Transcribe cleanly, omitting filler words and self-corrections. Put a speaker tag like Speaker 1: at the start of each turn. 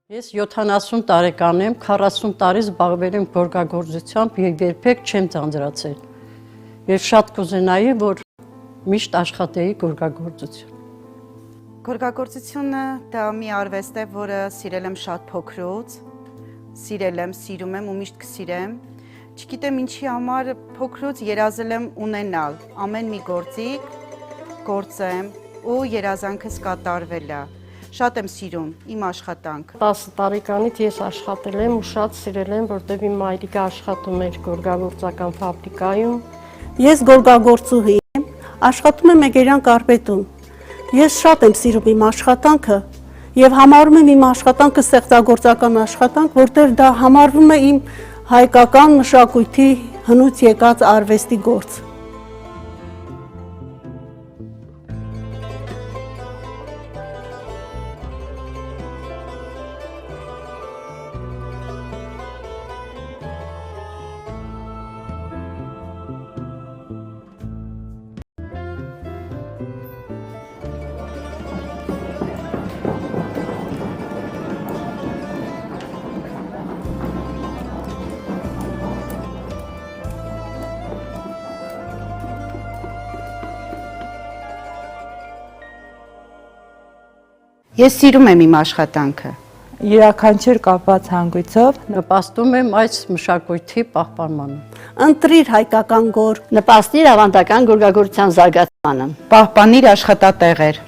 Speaker 1: Ես 70 տարեկան եմ, 40 տարի զբաղվել եմ գորգագործությամբ եւ երբեք չեմ ձանձրացել։ Եվ շատ կուզենայի, որ միշտ աշխատեի գորգագործություն։
Speaker 2: Գորգագործությունը դա մի արվեստ է, որը սիրել եմ շատ փոքրուց, սիրում եմ ու միշտ կսիրեմ։ Չգիտեմ ինչի համար փոքրուց երազել եմ ունենալ ամեն մի գործիկ, գործեմ ու երազանքս կատարվել է։ Շատ եմ սիրում իմ աշխատանքը։
Speaker 3: 10 տարեկանից ես աշխատել եմ ու շատ սիրել եմ, որտեղ իմ մայրիկը աշխատում էր գորգագործական ֆաբրիկայում։
Speaker 4: Ես գորգագործուհի եմ, աշխատում եմ Մեգերյան կարպետում։ Ես շատ եմ սիրում իմ աշխատանքը եւ համարում եմ իմ աշխատանքը ստեղծագործական աշխատանք, որտեղ դա համարվում է իմ հայկական մշակույթի հնուց եկած արվեստի գործ։
Speaker 2: Ես սիրում եմ իմ աշխատանքը։
Speaker 5: Յուրաքանչյուր կապված հանգույցով
Speaker 1: Նպաստում եմ այս մշակույթի պահպանմանը։
Speaker 4: Ընտրիր հայկական գորգ,
Speaker 6: նպաստիր ավանդական գորգագործության զարգացմանը,
Speaker 2: Պահպանիր աշխատատեղեր։